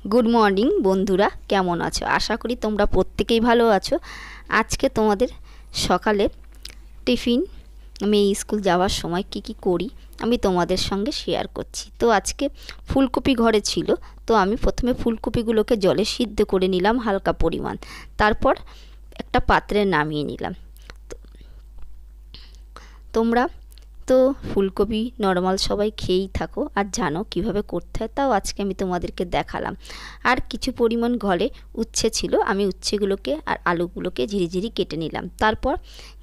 Good morning বন্ধুরা, কেমন আছো? আশা করি তোমরা প্রত্যেকেই ভালো আছো। আজকে তোমাদের সকালে টিফিন আমি স্কুল যাওয়ার সময় কি করি আমি তোমাদের সঙ্গে শেয়ার করছি। তো আজকে ফুলকপি ঘরে ছিল, তো আমি প্রথমে ফুলকপিগুলোকে জলে সিদ্ধ করে নিলাম হালকা পরিমাণ, তারপর একটা পাত্রে নামিয়ে নিলাম। তোমরা তো ফুলকপি নর্মাল সবাই খেয়েই থাকো আর জানো কিভাবে করতে হয়, তাও আজকে আমি তোমাদেরকে দেখালাম। আর কিছু পরিমাণ ঘরে উচ্ছে ছিল, আমি উচ্ছেগুলোকে আর আলুগুলোকে ঝিরিঝিরি কেটে নিলাম। তারপর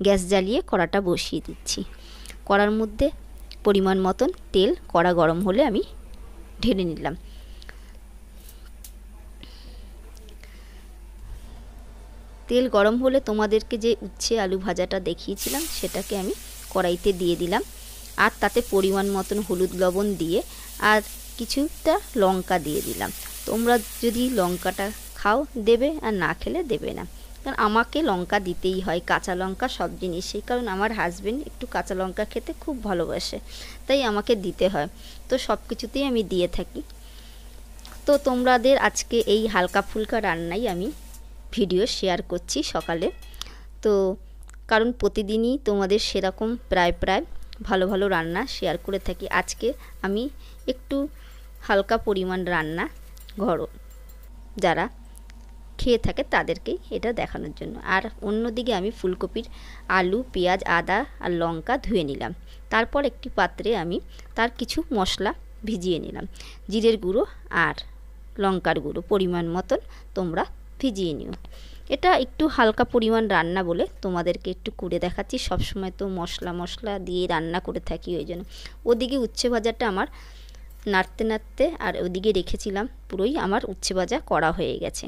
গ্যাস জ্বালিয়ে কড়াটা বসিয়ে দিচ্ছি। কড়ার মধ্যে পরিমাণ মতন তেল, কড়া গরম হলে আমি ঢেলে নিলাম। তেল গরম হলে তোমাদেরকে যে উচ্ছে আলু ভাজাটা দেখিয়েছিলাম সেটাকে আমি কড়াইতে দিয়ে দিলাম, আর তাতে পরিমাণ মতন হলুদ লবণ দিয়ে আর কিছুটা লঙ্কা দিয়ে দিলাম। তোমরা যদি লঙ্কাটা খাও দেবে, আর না খেলে দেবে না, কারণ আমাকে লঙ্কা দিতেই হয়, কাঁচা লঙ্কা সব জিনিসেই, কারণ আমার হাজবেন্ড একটু কাঁচা লঙ্কা খেতে খুব ভালোবাসে, তাই আমাকে দিতে হয়। তো সব কিছুতেই আমি দিয়ে থাকি। তো তোমাদের আজকে এই হালকা ফুলকা রান্নাই আমি ভিডিও শেয়ার করছি সকালে। তো কারণ প্রতিদিনই তোমাদের সেরকম প্রায় ভালো ভালো রান্না শেয়ার করে থাকি। আজকে আমি একটু হালকা পরিমাণ রান্না যারা খেয়ে থাকে তাদেরকেই এটা দেখানোর জন্য। আর অন্যদিকে আমি ফুলকপির আলু, পেঁয়াজ, আদা আর লঙ্কা ধুয়ে নিলাম। তারপর একটি পাত্রে আমি তার কিছু মশলা ভিজিয়ে নিলাম। জিরের গুঁড়ো আর লঙ্কার গুঁড়ো পরিমাণ মতন তোমরা ভিজিয়ে নিও। এটা একটু হালকা পরিমাণ রান্না বলে তোমাদেরকে একটু করে দেখাচ্ছি। সবসময় তো মশলা দিয়ে রান্না করে থাকি, ওই জন্য। ওদিকে উচ্ছে ভাজাটা আমার নাড়তে আর ওদিকে রেখেছিলাম, পুরোই আমার উচ্ছে ভাজা করা হয়ে গেছে।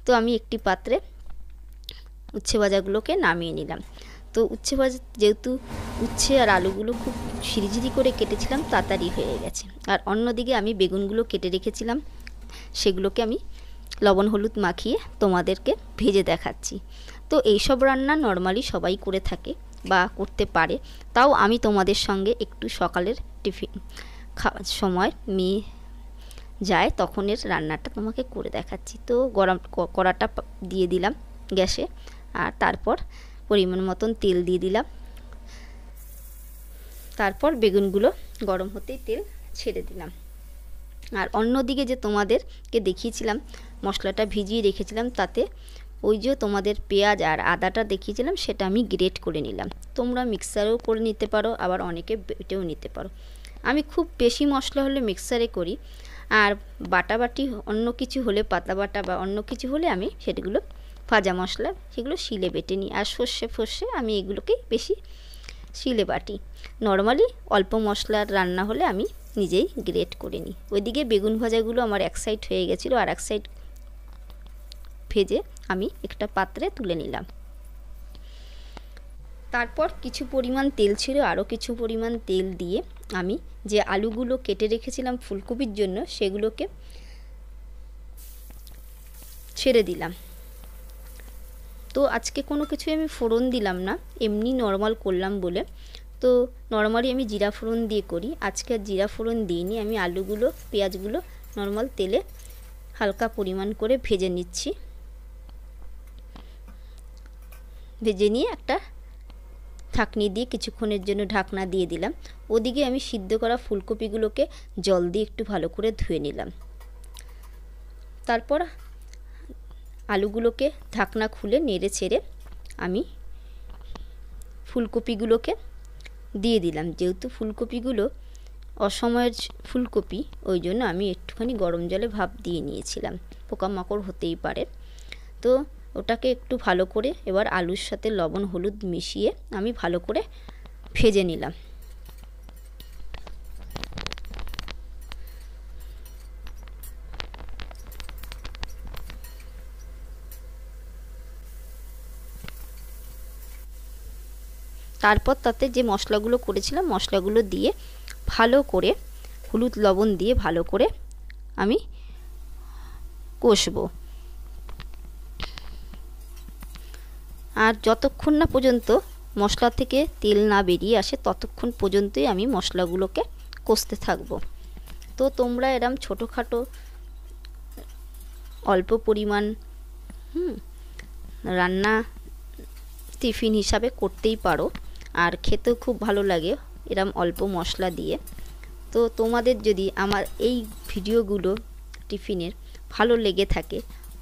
তো আমি একটি পাত্রে উচ্ছে ভাজাগুলোকে নামিয়ে নিলাম। তো উচ্ছে ভাজা যেহেতু উচ্ছে আর আলুগুলো খুব ঝিরিঝিরি করে কেটেছিলাম, তাড়াতাড়ি হয়ে গেছে। আর অন্যদিকে আমি বেগুনগুলো কেটে রেখেছিলাম, সেগুলোকে আমি লবণ হলুদ মাখিয়ে তোমাদেরকে ভেজে দেখাচ্ছি। তো এইসব রান্না নর্মালি সবাই করে থাকে বা করতে পারে, তাও আমি তোমাদের সঙ্গে একটু সকালের টিফিন খাওয়ার সময় মেয়ে যায় তখনের রান্নাটা তোমাকে করে দেখাচ্ছি। তো গরম কড়াটা দিয়ে দিলাম গ্যাসে, আর তারপর পরিমাণ মতন তেল দিয়ে দিলাম। তারপর বেগুনগুলো গরম হতেই তেল ছেড়ে দিলাম। আর অন্যদিকে যে তোমাদেরকে দেখিয়েছিলাম মশলাটা ভিজিয়ে রেখেছিলাম, তাতে ওই যে তোমাদের পেঁয়াজ আর আদাটা দেখিয়েছিলাম সেটা আমি গ্রেট করে নিলাম। তোমরা মিক্সারেও করে নিতে পারো, আবার অনেকে বেটেও নিতে পারো। আমি খুব বেশি মশলা হলে মিক্সারে করি, আর বাটাবাটি অন্য কিছু হলে, পাতা বাটা বা অন্য কিছু হলে আমি সেগুলো ভাজা মশলা সেগুলো শিলে বেটে নিই। আর সর্ষে আমি এগুলোকেই বেশি শিলে বাটি। নর্মালি অল্প মশলার রান্না হলে আমি নিজেই গ্রেট করে নিই। ওইদিকে বেগুন ভাজাগুলো আমার এক সাইড হয়ে গেছিলো, আর এক সাইড ভেজে আমি একটা পাত্রে তুলে নিলাম। তারপর কিছু পরিমাণ তেল ছিল, আরও কিছু পরিমাণ তেল দিয়ে আমি যে আলুগুলো কেটে রেখেছিলাম ফুলকপির জন্য সেগুলোকে ছেড়ে দিলাম। তো আজকে কোনো কিছু আমি ফোড়ন দিলাম না, এমনি নর্মাল করলাম বলে। তো নর্মালি আমি জিরা ফোড়ন দিয়ে করি, আজকে আর জিরা ফোড়ন দিইনি। আমি আলুগুলো পেঁয়াজগুলো নর্মাল তেলে হালকা পরিমাণ করে ভেজে নিচ্ছি। ভেজে নিয়ে একটা ঢাকনি দিয়ে কিছুক্ষণের জন্য ঢাকনা দিয়ে দিলাম। ওদিকে আমি সিদ্ধ করা ফুলকপিগুলোকে জল দিয়ে একটু ভালো করে ধুয়ে নিলাম। তারপর আলুগুলোকে ঢাকনা খুলে নেড়ে ছেড়ে আমি ফুলকপিগুলোকে দিয়ে দিলাম। যেহেতু ফুলকপিগুলো অসময়ের ফুলকপি, ওই জন্য আমি একটুখানি গরম জলে ভাপ দিয়ে নিয়েছিলাম, পোকামাকড় হতেই পারে। তো ওটাকে একটু ভালো করে এবার আলুর সাথে লবণ হলুদ মিশিয়ে আমি ভালো করে ভেজে নিলাম। তারপর তাতে যে মশলাগুলো করেছিলাম মশলাগুলো দিয়ে ভালো করে হলুদ লবণ দিয়ে ভালো করে আমি কষবো। আর যতক্ষণ না পর্যন্ত মশলা থেকে তেল না বেরিয়ে আসে ততক্ষণ পর্যন্তই আমি মশলাগুলোকে কষতে থাকবো। তো তোমরা এরম ছোটোখাটো অল্প পরিমাণ রান্না টিফিন হিসাবে করতেই পারো, আর খেতেও খুব ভালো লাগে এরম অল্প মশলা দিয়ে। তো তোমাদের যদি আমার এই ভিডিওগুলো টিফিনের ভালো লেগে থাকে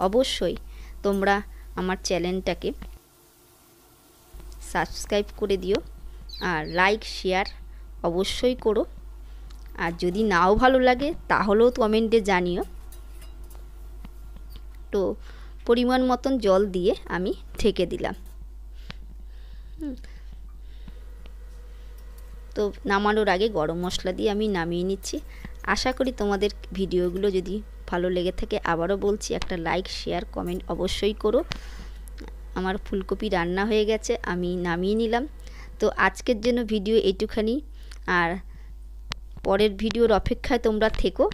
অবশ্যই তোমরা আমার চ্যানেলটাকে সাবস্ক্রাইব করে দিও, আর লাইক শেয়ার অবশ্যই করো। আর যদি নাও ভালো লাগে তাহলেও কমেন্টে জানিও। তো পরিমাণ মতন জল দিয়ে আমি ঢেকে দিলাম। তো নামানোর আগে গরম মশলা দিয়ে আমি নামিয়ে নিচ্ছি। আশা করি তোমাদের ভিডিওগুলো যদি ভালো লেগে থাকে, আবারও বলছি একটা লাইক শেয়ার কমেন্ট অবশ্যই করো। আমার ফুলকপি রান্না হয়ে গেছে, আমি নামিয়ে নিলাম। তো আজকের জন্য ভিডিও এইটুখানি, আর পরের ভিডিওর অপেক্ষায় তোমরা থেকো।